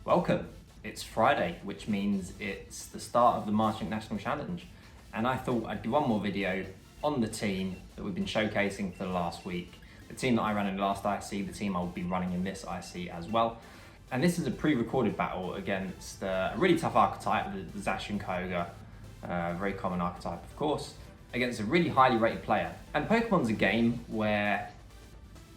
Welcome. It's Friday, which means it's the start of the March International Challenge. And I thought I'd do one more video on the team that we've been showcasing for the last week. The team that I ran in the last IC, the team I'll be running in this IC as well. And this is a pre-recorded battle against a really tough archetype, the Zacian Kyogre, very common archetype of course, against a really highly rated player. And Pokemon's a game where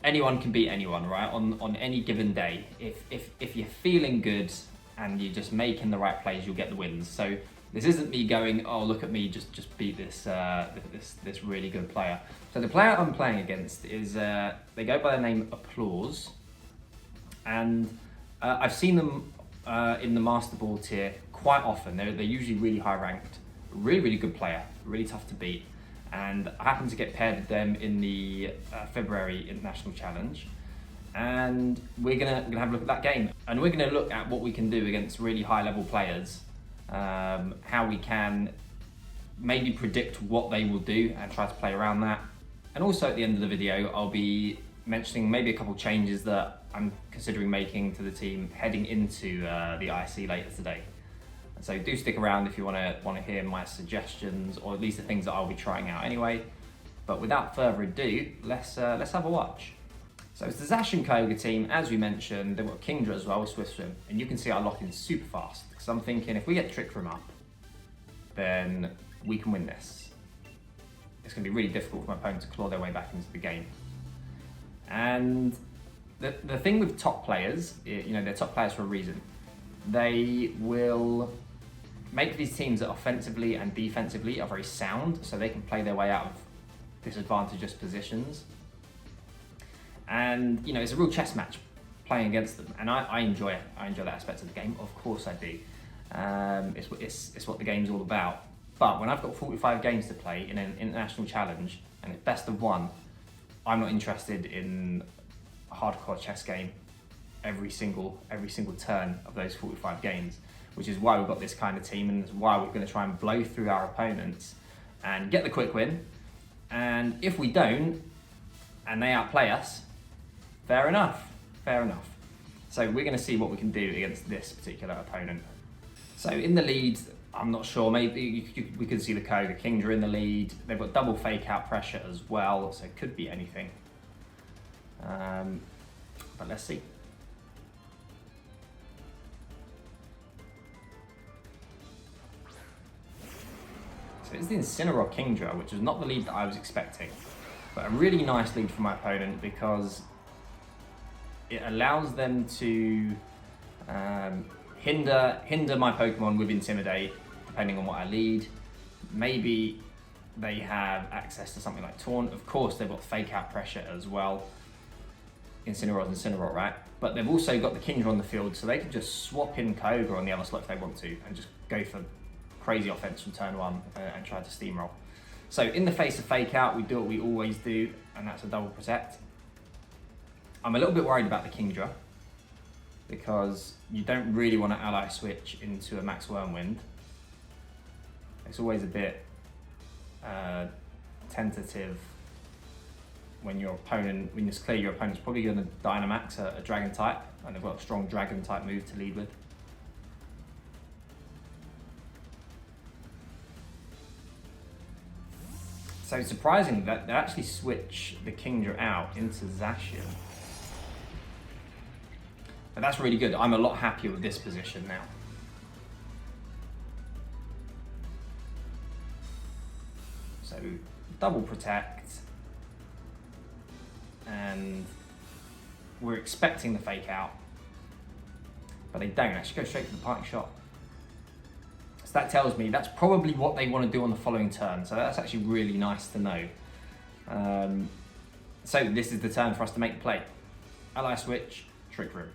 anyone can beat anyone, right? On any given day. If you're feeling good and you're just making the right plays, you'll get the wins. So this isn't me going, oh look at me, just beat this this really good player. So the player I'm playing against is they go by the name Applause, and I've seen them in the Master Ball tier quite often. They're usually really high ranked, really good player, really tough to beat. And I happened to get paired with them in the February International Challenge, and we're gonna have a look at that game, and we're gonna look at what we can do against really high level players, how we can maybe predict what they will do and try to play around that. And also at the end of the video, I'll be mentioning maybe a couple changes that I'm considering making to the team heading into the IC later today. So do stick around if you want to hear my suggestions, or at least the things that I'll be trying out anyway. But without further ado, let's have a watch. So it's the Zacian Kyogre team, as we mentioned. They've got Kingdra as well with Swift Swim, and you can see I lock in super fast because I'm thinking if we get Trick Room up, then we can win this. It's going to be really difficult for my opponent to claw their way back into the game. And the thing with top players, you know, they're top players for a reason. They will make these teams that offensively and defensively are very sound, so they can play their way out of disadvantageous positions. And you know, it's a real chess match playing against them, and I enjoy it. I enjoy that aspect of the game. Of course I do. It's what the game's all about. But when I've got 45 games to play in an international challenge and it's best of one, I'm not interested in a hardcore chess game every single turn of those 45 games, which is why we've got this kind of team, and it's why we're going to try and blow through our opponents and get the quick win. And if we don't, and they outplay us, fair enough. So we're going to see what we can do against this particular opponent. So in the lead, I'm not sure, maybe we could see the Kyogre Kingdra in the lead. They've got double fake out pressure as well, so it could be anything. But let's see. So it's the Incineroar Kingdra, which was not the lead that I was expecting, but a really nice lead for my opponent because it allows them to hinder my Pokemon with Intimidate, depending on what I lead. Maybe they have access to something like Taunt. Of course, they've got fake out pressure as well. Incineroar's Incineroar, right? But they've also got the Kingdra on the field, so they can just swap in Kyogre on the other slot if they want to, and just go for crazy offense from turn one and try to steamroll. So in the face of fake out, we do what we always do, and that's a double protect. I'm a little bit worried about the Kingdra because you don't really want to ally switch into a Max Wormwind. It's always a bit tentative when it's clear your opponent's probably going to Dynamax a Dragon type, and they've got a strong Dragon type move to lead with. So it's surprising that they actually switch the Kingdra out into Zacian. But that's really good. I'm a lot happier with this position now. So double protect, and we're expecting the fake out, but they don't actually go straight for the parting shot. So that tells me that's probably what they want to do on the following turn. So that's actually really nice to know. So this is the turn for us to make the play. Ally switch, Trick Room.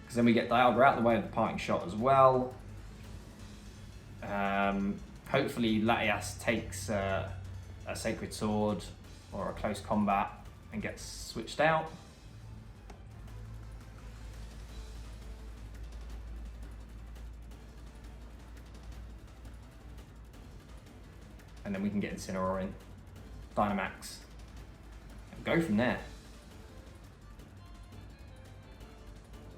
Because then we get Dialga out the way of the parting shot as well. Hopefully Latias takes a Sacred Sword or a close combat and gets switched out. And then we can get Incineroar in, Dynamax, and go from there.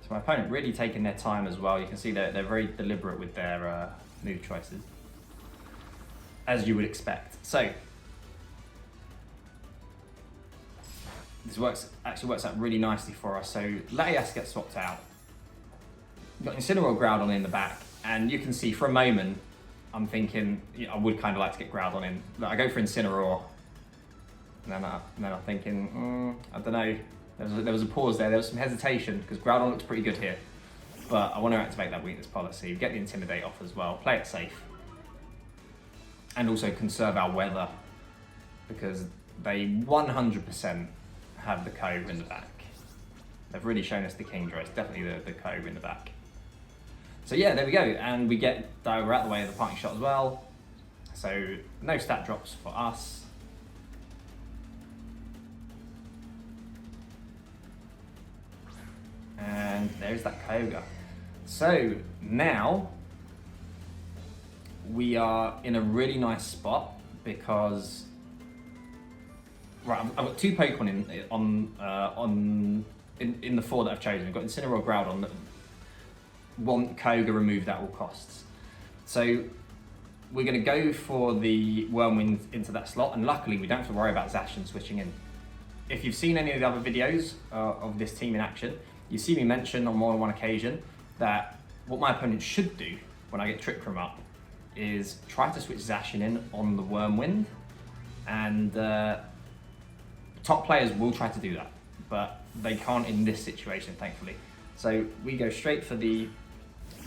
So my opponent really taking their time as well. You can see they're very deliberate with their move choices, as you would expect. So this actually works out really nicely for us. So Latias gets swapped out. We've got Incineroar, Groudon in the back, and you can see for a moment I'm thinking, I would kind of like to get Groudon in. But I go for Incineroar, and then I'm thinking, I don't know. There was a pause there. There was some hesitation because Groudon looks pretty good here, but I want to activate that weakness policy. Get the Intimidate off as well. Play it safe, and also conserve our weather because they 100% have the Kyogre in the back. They've really shown us the Kingdra. It's definitely the Kyogre in the back. So yeah, there we go, and we get Dialga out the way of the parting shot as well. So no stat drops for us. And there's that Kyogre. So now we are in a really nice spot because I've got two Pokemon in the four that I've chosen. I've got Incineroar, Groudon that want Kyogre removed at all costs. So we're going to go for the Whirlwind into that slot, and luckily we don't have to worry about Zacian switching in. If you've seen any of the other videos of this team in action, you see me mention on more than one occasion that what my opponent should do when I get Trick Room up is try to switch Zacian in on the Whirlwind, and top players will try to do that, but they can't in this situation, thankfully. So we go straight for the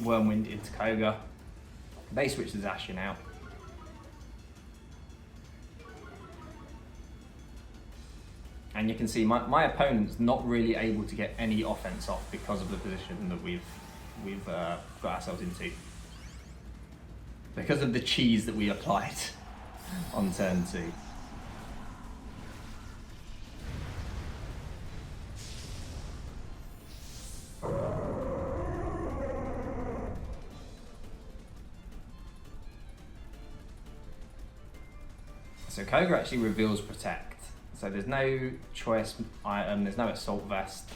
Whirlwind into Kyogre. They switch the Zacian out. And you can see my opponent's not really able to get any offense off because of the position that we've got ourselves into. Because of the cheese that we applied on turn 2. So Kyogre actually reveals Protect. So there's no choice item, there's no Assault Vest.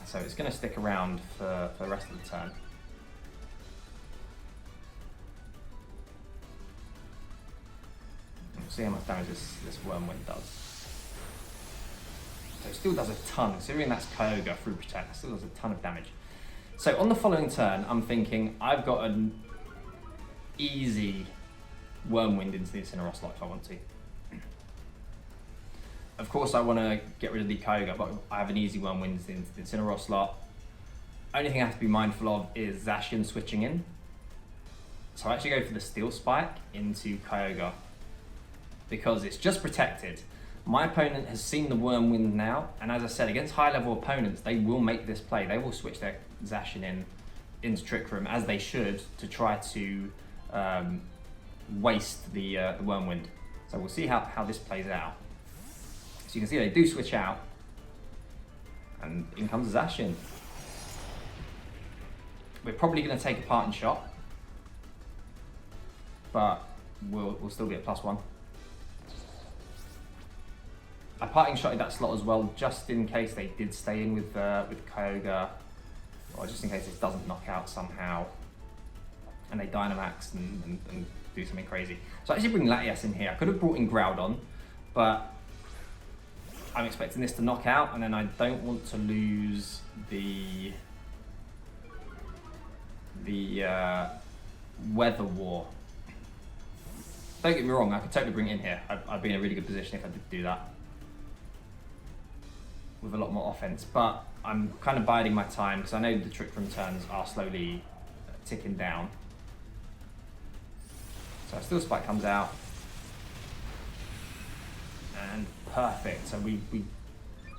So it's going to stick around for the rest of the turn. We'll see how much damage this Whirlwind does. So it still does a ton, considering that's Kyogre through Protect, it still does a ton of damage. So on the following turn, I'm thinking I've got an easy Whirlwind into the Incineroar slot if I want to. Of course I want to get rid of the Kyogre, but I have an easy Whirlwind into the Incineroar slot. Only thing I have to be mindful of is Zacian switching in. So I actually go for the Steel Spike into Kyogre because it's just protected. My opponent has seen the Whirlwind now, and as I said, against high level opponents, they will make this play. They will switch their Zacian into Trick Room, as they should, to try to waste the Whirlwind. So we'll see how this plays out. So you can see they do switch out, and in comes Zacian. We're probably going to take a parting shot, but we'll still be at +1. I parting shotted that slot as well, just in case they did stay in with Kyogre, or just in case this doesn't knock out somehow, and they Dynamax and do something crazy. So I actually bring Latias in here. I could have brought in Groudon, but I'm expecting this to knock out, and then I don't want to lose the Weather War. Don't get me wrong, I could totally bring it in here. I'd be in a really good position if I did do that, with a lot more offense, but I'm kind of biding my time because I know the Trick Room turns are slowly ticking down. So Steel Spike comes out, and perfect. So we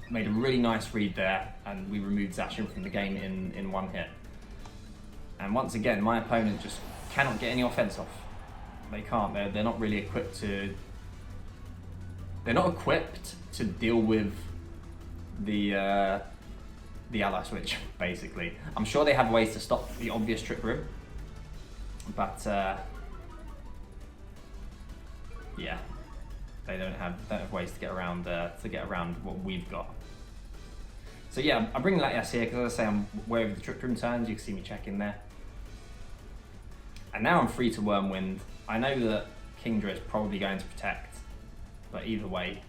made a really nice read there, and we removed Zacian from the game in one hit. And once again, my opponent just cannot get any offense off. They can't. They're not really equipped to. They're not equipped to deal with the ally switch, basically. I'm sure they have ways to stop the obvious Trick Room, but yeah, they don't have ways to get around what we've got. So yeah, I'm bringing Latias here because as I say, I'm way over the Trick Room turns. You can see me checking there. And now I'm free to Wormwind. I know that Kingdra is probably going to protect, but either way,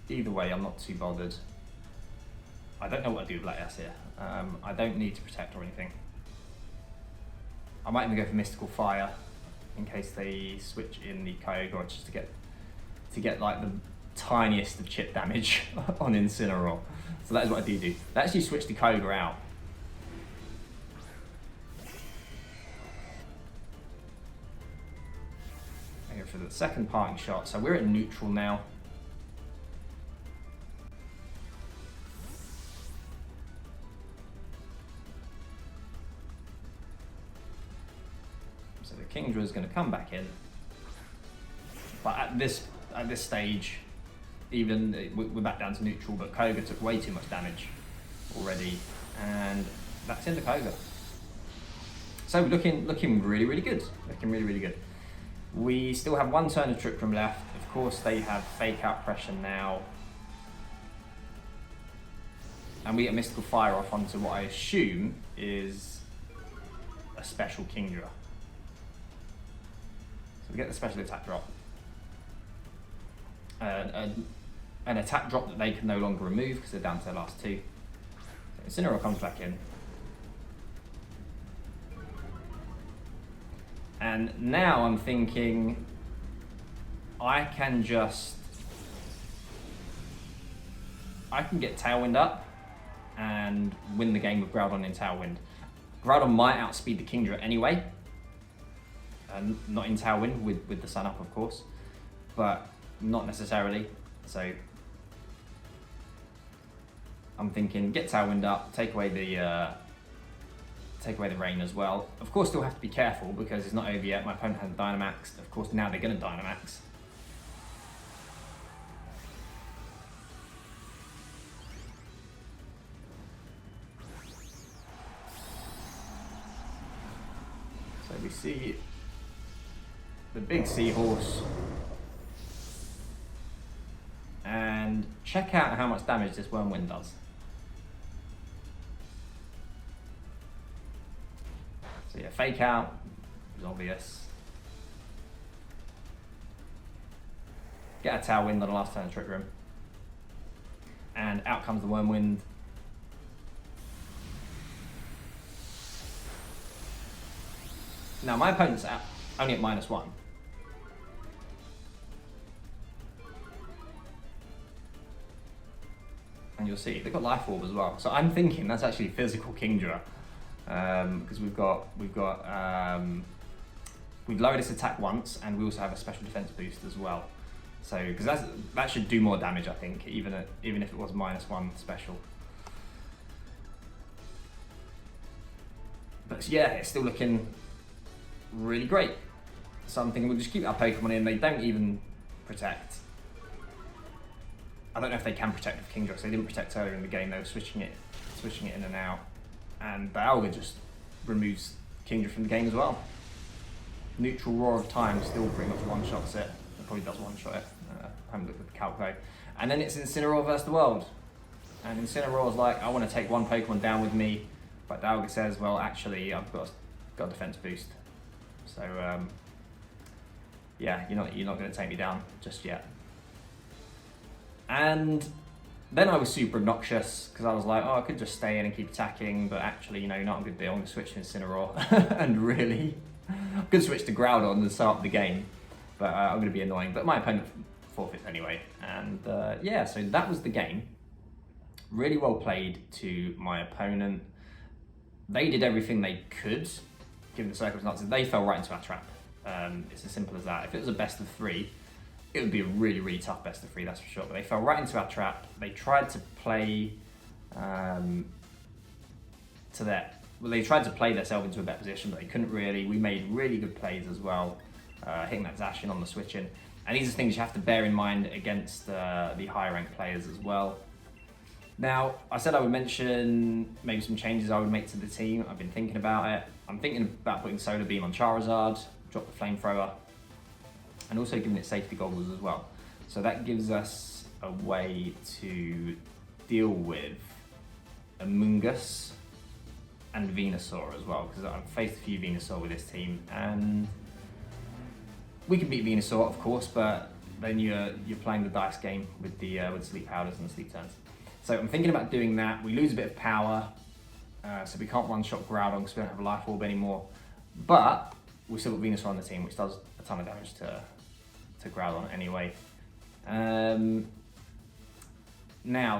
I'm not too bothered. I don't know what to do with Latias here. I don't need to protect or anything. I might even go for Mystical Fire in case they switch in the Kyogre just to get like the tiniest of chip damage on Incineroar. So that is what I do. They actually switched the Kyogre out. I go for the second parting shot. So we're at neutral now. So the Kingdra is going to come back in. But at this stage, even we're back down to neutral, but Kyogre took way too much damage already, and that's into Kyogre. So looking really, really good. Looking really, really good. We still have one turn of Trick Room left. Of course, they have Fake Out Pressure now. And we get Mystical Fire off onto what I assume is a special Kingdra. So we get the special attack drop. An attack drop that they can no longer remove because they're down to their last two. So Incineroar comes back in. And now I'm thinking I can get Tailwind up and win the game with Groudon in Tailwind. Groudon might outspeed the Kingdra anyway. Not in Tailwind with the sun up, of course, but not necessarily. So I'm thinking get Tailwind up, take away the rain as well. Of course, still have to be careful because it's not over yet. My opponent has Dynamaxed. Of course, now they're going to Dynamax. So we see the big seahorse. And check out how much damage this Wormwind does. So yeah, Fake Out is obvious. Get a Tailwind on the last turn of Trick Room. And out comes the Wormwind. Now my opponent's only at -1. And you'll see they've got Life Orb as well. So I'm thinking that's actually physical Kingdra, because we've lowered its attack once, and we also have a special defense boost as well. So because that should do more damage, I think, even if it was -1 special. But yeah, it's still looking really great. So I'm thinking we'll just keep our Pokemon in. They don't even protect. I don't know if they can protect with Kingdra, so they didn't protect earlier in the game. They were switching it in and out. And Dialga just removes Kingdra from the game as well. Neutral Roar of Time still pretty much one-shots it. It probably does one-shot it. I haven't looked at the calc though. And then it's Incineroar versus the world. And Incineroar's like, I want to take one Pokemon down with me. But Dialga says, well, actually, I've got a defense boost. So, yeah, you're not going to take me down just yet. And then I was super obnoxious because I was like, oh, I could just stay in and keep attacking, but actually, not a good deal. I'm going to switch to Incineroar. And really, I'm going to switch to Groudon and start the game, but I'm going to be annoying. But my opponent forfeits anyway. And yeah, so that was the game. Really well played to my opponent. They did everything they could, given the circumstances. They fell right into our trap. It's as simple as that. If it was a best of 3, it would be a really, really tough best of 3, that's for sure. But they fell right into our trap. They tried to play they tried to play themselves into a better position, but they couldn't really. We made really good plays as well, hitting that Zacian on the switch in. And these are things you have to bear in mind against the higher ranked players as well. Now, I said I would mention maybe some changes I would make to the team. I've been thinking about it. I'm thinking about putting Solar Beam on Charizard, drop the Flamethrower, and also giving it safety goggles as well. So that gives us a way to deal with Amoonguss and Venusaur as well, because I've faced a few Venusaur with this team, and we can beat Venusaur, of course, but then you're playing the dice game with the sleep powders and the sleep turns. So I'm thinking about doing that. We lose a bit of power, so we can't one-shot Groudon because we don't have a Life Orb anymore. But we've still got Venusaur on the team, which does a ton of damage to Groudon anyway. Now,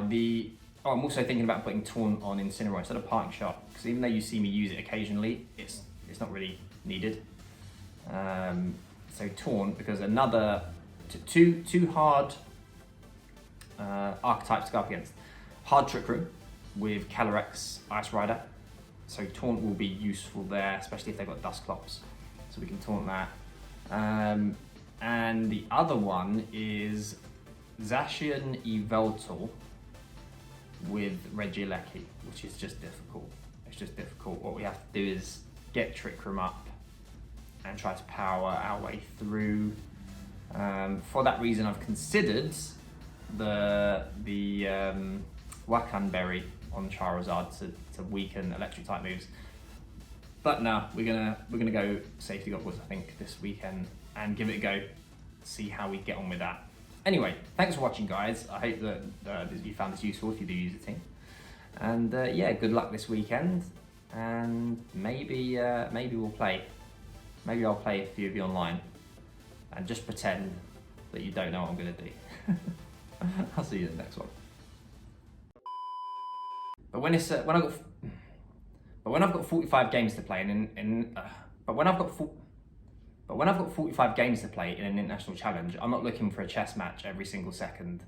I'm also thinking about putting Taunt on Incineroar instead of Parting Shot, because even though you see me use it occasionally, it's not really needed. So Taunt, because another two hard archetypes to go up against. Hard Trick Room with Calyrex Ice Rider, so Taunt will be useful there, especially if they've got Dusclops, so we can Taunt that. And the other one is Zacian Yveltal with Regieleki, which is just difficult. It's just difficult. What we have to do is get Trick Room up and try to power our way through. For that reason, I've considered the Wakan Berry on Charizard to weaken electric type moves. But no, we're gonna go Safety Goggles, I think, this weekend and give it a go, see how we get on with that. Anyway, thanks for watching, guys. I hope that you found this useful if you do use the team. And yeah, good luck this weekend, and maybe we'll play. Maybe I'll play a few of you online and just pretend that you don't know what I'm gonna do. I'll see you in the next one. But when I've got 45 games to play but when I've got 45 games to play in an international challenge, I'm not looking for a chess match every single second.